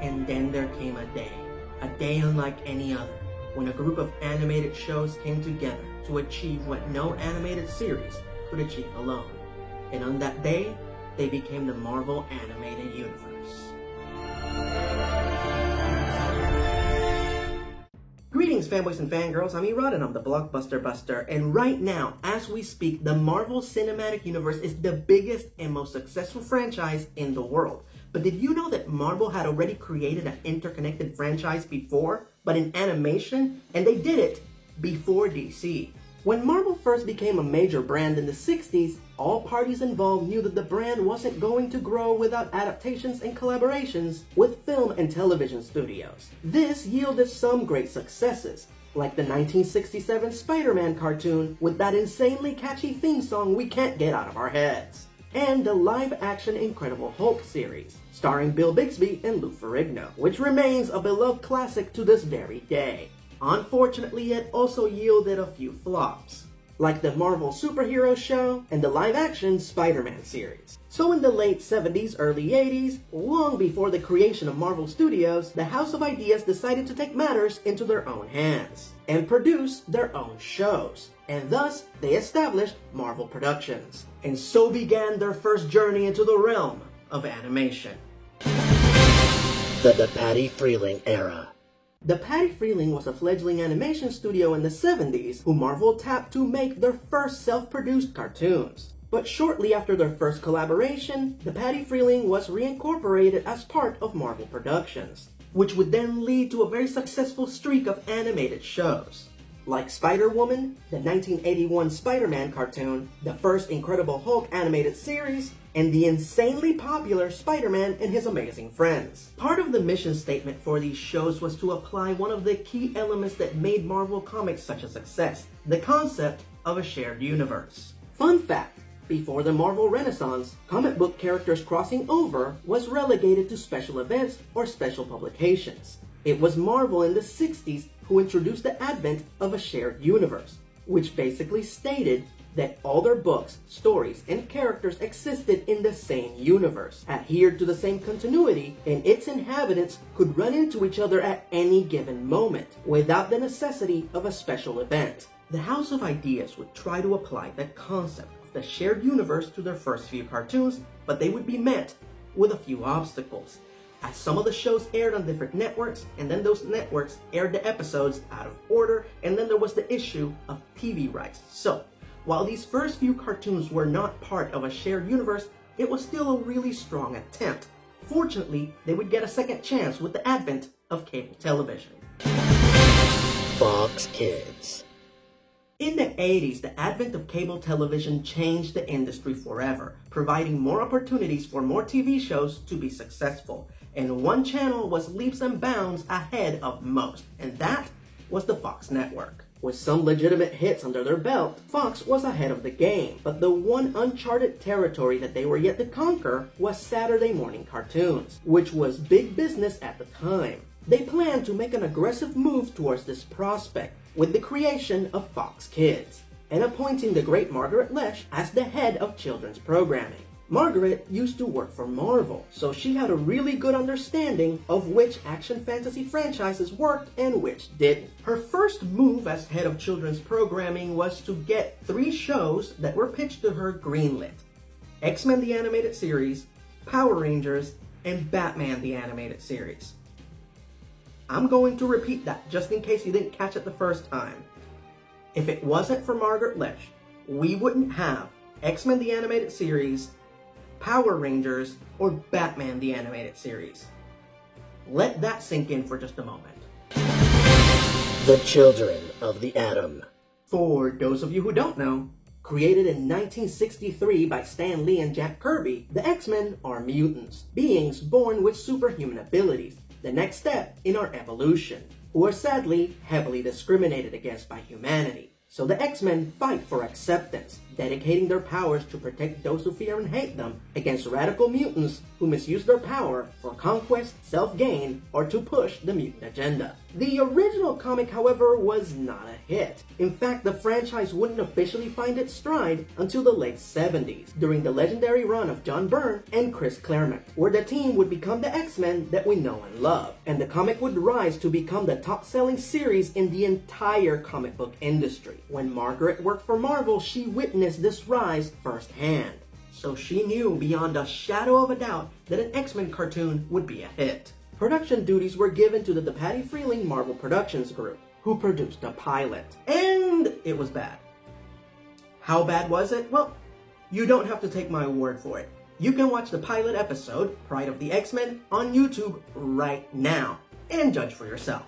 And then there came a day unlike any other, when a group of animated shows came together to achieve what no animated series could achieve alone. And on that day, they became the Marvel Animated Universe. Greetings, fanboys and fangirls. I'm Erod and I'm the Blockbuster Buster. And right now, as we speak, the Marvel Cinematic Universe is the biggest and most successful franchise in the world. But did you know that Marvel had already created an interconnected franchise before, but in animation? And they did it before DC. When Marvel first became a major brand in the 60s, all parties involved knew that the brand wasn't going to grow without adaptations and collaborations with film and television studios. This yielded some great successes, like the 1967 Spider-Man cartoon with that insanely catchy theme song we can't get out of our heads, and the live-action Incredible Hulk series, starring Bill Bixby and Lou Ferrigno, which remains a beloved classic to this very day. Unfortunately, it also yielded a few flops, like the Marvel Superhero Show and the live-action Spider-Man series. So in the late 70s, early 80s, long before the creation of Marvel Studios, the House of Ideas decided to take matters into their own hands and produce their own shows. And thus, they established Marvel Productions. And so began their first journey into the realm of animation. The Patty Freeling era. The Patty Freeling was a fledgling animation studio in the 70s who Marvel tapped to make their first self-produced cartoons. But shortly after their first collaboration, the Patty Freeling was reincorporated as part of Marvel Productions, which would then lead to a very successful streak of animated shows, like Spider-Woman, the 1981 Spider-Man cartoon, the first Incredible Hulk animated series, and the insanely popular Spider-Man and His Amazing Friends. Part of the mission statement for these shows was to apply one of the key elements that made Marvel Comics such a success, the concept of a shared universe. Fun fact, before the Marvel Renaissance, comic book characters crossing over was relegated to special events or special publications. It was Marvel in the 60s who introduced the advent of a shared universe, which basically stated that all their books, stories, and characters existed in the same universe, adhered to the same continuity, and its inhabitants could run into each other at any given moment, without the necessity of a special event. The House of Ideas would try to apply the concept of the shared universe to their first few cartoons, but they would be met with a few obstacles, as some of the shows aired on different networks, and then those networks aired the episodes out of order, and then there was the issue of TV rights. So, while these first few cartoons were not part of a shared universe, it was still a really strong attempt. Fortunately, they would get a second chance with the advent of cable television. Fox Kids. In the 80s, the advent of cable television changed the industry forever, providing more opportunities for more TV shows to be successful. And one channel was leaps and bounds ahead of most, and that was the Fox network. With some legitimate hits under their belt, Fox was ahead of the game, but the one uncharted territory that they were yet to conquer was Saturday morning cartoons, which was big business at the time. They planned to make an aggressive move towards this prospect with the creation of Fox Kids, and appointing the great Margaret Loesch as the head of children's programming. Margaret used to work for Marvel, so she had a really good understanding of which action fantasy franchises worked and which didn't. Her first move as head of children's programming was to get 3 shows that were pitched to her greenlit: X-Men the Animated Series, Power Rangers, and Batman the Animated Series. I'm going to repeat that just in case you didn't catch it the first time. If it wasn't for Margaret Loesch, we wouldn't have X-Men the Animated Series, Power Rangers, or Batman the Animated Series. Let that sink in for just a moment. The Children of the Atom. For those of you who don't know, created in 1963 by Stan Lee and Jack Kirby, the X-Men are mutants, beings born with superhuman abilities, the next step in our evolution, who are sadly heavily discriminated against by humanity. So the X-Men fight for acceptance, dedicating their powers to protect those who fear and hate them against radical mutants who misuse their power for conquest, self-gain, or to push the mutant agenda. The original comic, however, was not a hit. In fact, the franchise wouldn't officially find its stride until the late 70s, during the legendary run of John Byrne and Chris Claremont, where the team would become the X-Men that we know and love, and the comic would rise to become the top-selling series in the entire comic book industry. When Margaret worked for Marvel, she witnessed this rise firsthand, so she knew beyond a shadow of a doubt that an X-Men cartoon would be a hit. Production duties were given to the Patty Freeling Marvel Productions Group, who produced the pilot, and it was bad. How bad was it? Well, you don't have to take my word for it. You can watch the pilot episode, Pride of the X-Men, on YouTube right now, and judge for yourself.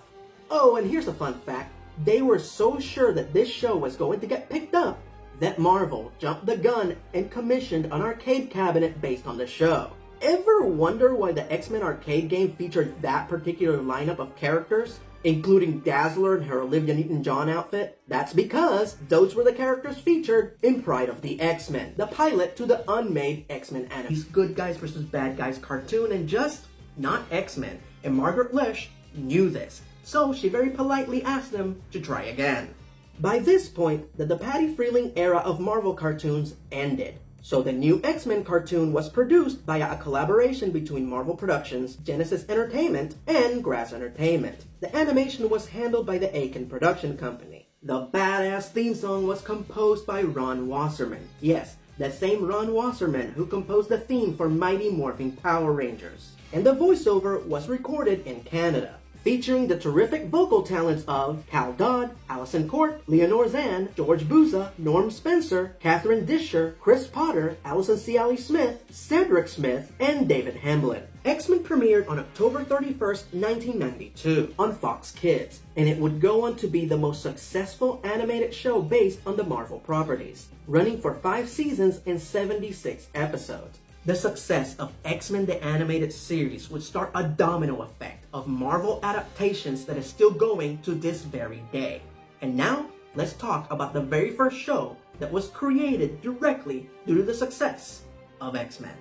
Oh, and here's a fun fact. They were so sure that this show was going to get picked up that Marvel jumped the gun and commissioned an arcade cabinet based on the show. Ever wonder why the X-Men arcade game featured that particular lineup of characters, including Dazzler in her Olivia Newton-John outfit? That's because those were the characters featured in Pride of the X-Men, the pilot to the unmade X-Men anime. These good guys versus bad guys cartoon, and just not X-Men. And Margaret Loesch knew this, so she very politely asked them to try again. By this point, the Patty Freeling era of Marvel cartoons ended. So the new X-Men cartoon was produced via a collaboration between Marvel Productions, Genesis Entertainment, and Grass Entertainment. The animation was handled by the Aiken Production Company. The badass theme song was composed by Ron Wasserman. Yes, the same Ron Wasserman who composed the theme for Mighty Morphin Power Rangers. And the voiceover was recorded in Canada, featuring the terrific vocal talents of Cal Dodd, Allison Court, Leonore Zan, George Buza, Norm Spencer, Catherine Disher, Chris Potter, Allison Ciali Smith, Cedric Smith, and David Hamblin. X-Men premiered on October 31st, 1992 on Fox Kids, and it would go on to be the most successful animated show based on the Marvel properties, running for 5 seasons and 76 episodes. The success of X-Men the Animated Series would start a domino effect of Marvel adaptations that is still going to this very day. And now, let's talk about the very first show that was created directly due to the success of X-Men.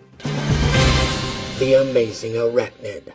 The Amazing Arachnid.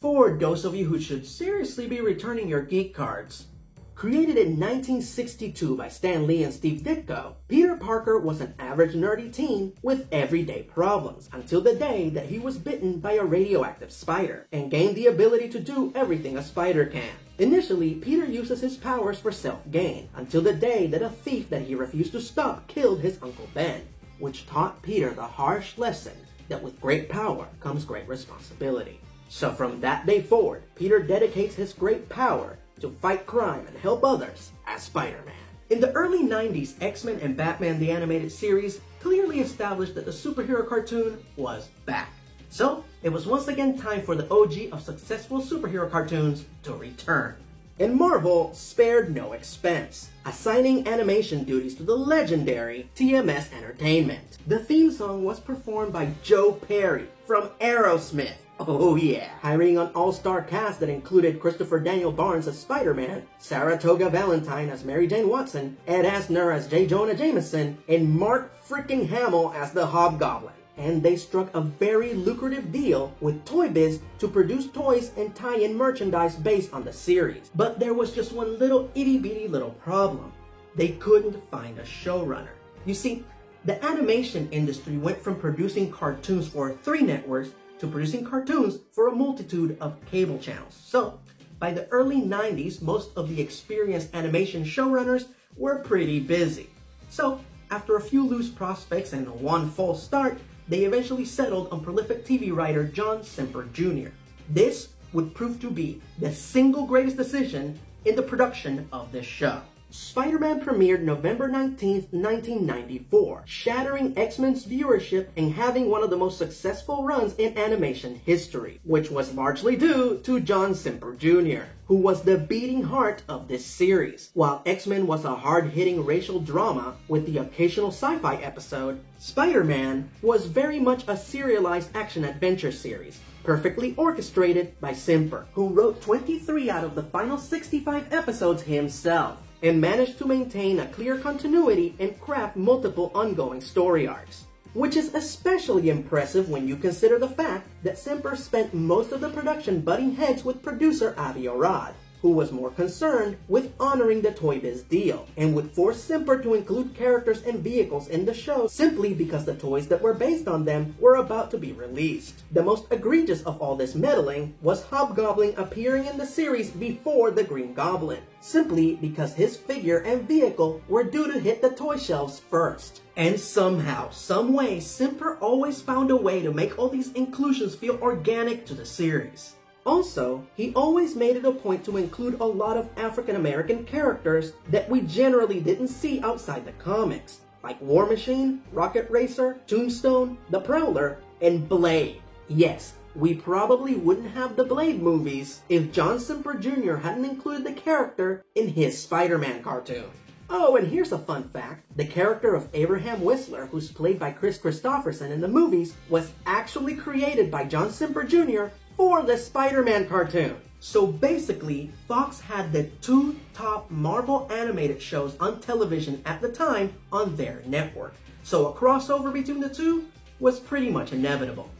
For those of you who should seriously be returning your geek cards, created in 1962 by Stan Lee and Steve Ditko, Peter Parker was an average nerdy teen with everyday problems until the day that he was bitten by a radioactive spider and gained the ability to do everything a spider can. Initially, Peter uses his powers for self-gain until the day that a thief that he refused to stop killed his Uncle Ben, which taught Peter the harsh lesson that with great power comes great responsibility. So from that day forward, Peter dedicates his great power to fight crime and help others as Spider-Man. In the early 90s, X-Men and Batman the Animated Series clearly established that the superhero cartoon was back. So, it was once again time for the OG of successful superhero cartoons to return. And Marvel spared no expense, assigning animation duties to the legendary TMS Entertainment. The theme song was performed by Joe Perry from Aerosmith. Oh yeah, hiring an all-star cast that included Christopher Daniel Barnes as Spider-Man, Saratoga Valentine as Mary Jane Watson, Ed Asner as J. Jonah Jameson, and Mark freaking Hamill as the Hobgoblin. And they struck a very lucrative deal with Toy Biz to produce toys and tie-in merchandise based on the series. But there was just one little itty-bitty little problem. They couldn't find a showrunner. You see, the animation industry went from producing cartoons for 3 networks to producing cartoons for a multitude of cable channels. So, by the early 90s, most of the experienced animation showrunners were pretty busy. So, after a few loose prospects and one false start, they eventually settled on prolific TV writer John Semper Jr. This would prove to be the single greatest decision in the production of this show. Spider-Man premiered November 19th, 1994, shattering X-Men's viewership and having one of the most successful runs in animation history, which was largely due to John Semper Jr., who was the beating heart of this series. While X-Men was a hard-hitting racial drama with the occasional sci-fi episode, Spider-Man was very much a serialized action-adventure series, perfectly orchestrated by Semper, who wrote 23 out of the final 65 episodes himself. and managed to maintain a clear continuity and craft multiple ongoing story arcs. Which is especially impressive when you consider the fact that Semper spent most of the production butting heads with producer Avi Arad, who was more concerned with honoring the Toy Biz deal, and would force Semper to include characters and vehicles in the show simply because the toys that were based on them were about to be released. The most egregious of all this meddling was Hobgoblin appearing in the series before the Green Goblin, simply because his figure and vehicle were due to hit the toy shelves first. And somehow, someway, Semper always found a way to make all these inclusions feel organic to the series. Also, he always made it a point to include a lot of African American characters that we generally didn't see outside the comics, like War Machine, Rocket Racer, Tombstone, the Prowler, and Blade. Yes, we probably wouldn't have the Blade movies if John Semper Jr. hadn't included the character in his Spider-Man cartoon. Oh, and here's a fun fact. The character of Abraham Whistler, who's played by Chris Christopherson in the movies, was actually created by John Semper Jr. for the Spider-Man cartoon. So basically, Fox had the two top Marvel animated shows on television at the time on their network. So a crossover between the two was pretty much inevitable.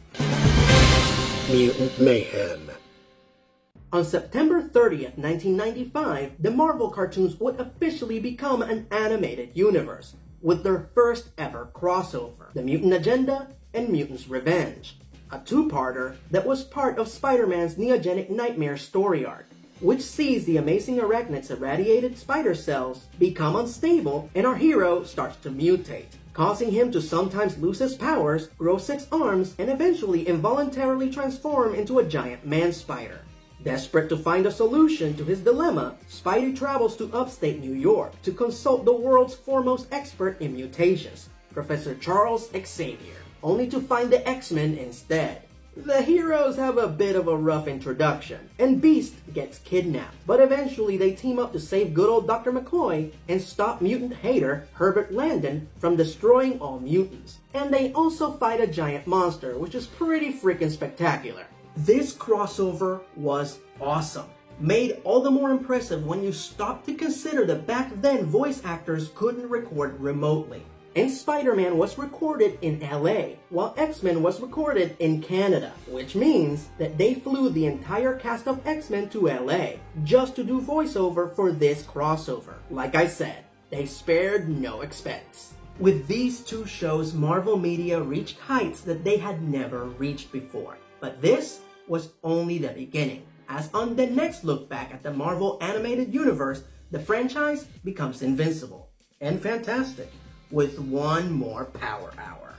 Mutant Mayhem. On September 30th, 1995, the Marvel cartoons would officially become an animated universe, with their first ever crossover, The Mutant Agenda and Mutants' Revenge, a two-parter that was part of Spider-Man's Neogenic Nightmare story arc, which sees the amazing arachnid's irradiated spider cells become unstable and our hero starts to mutate, causing him to sometimes lose his powers, grow 6 arms, and eventually involuntarily transform into a giant man-spider. Desperate to find a solution to his dilemma, Spidey travels to upstate New York to consult the world's foremost expert in mutations, Professor Charles Xavier, only to find the X-Men instead. The heroes have a bit of a rough introduction, and Beast gets kidnapped, but eventually they team up to save good old Dr. McCoy and stop mutant hater Herbert Landon from destroying all mutants. And they also fight a giant monster, which is pretty freaking spectacular. This crossover was awesome, made all the more impressive when you stop to consider that back then voice actors couldn't record remotely. And Spider-Man was recorded in LA, while X-Men was recorded in Canada, which means that they flew the entire cast of X-Men to LA just to do voiceover for this crossover. Like I said, they spared no expense. With these two shows, Marvel Media reached heights that they had never reached before. But this was only the beginning, as on the next look back at the Marvel Animated Universe, the franchise becomes invincible and fantastic with one more Power Hour.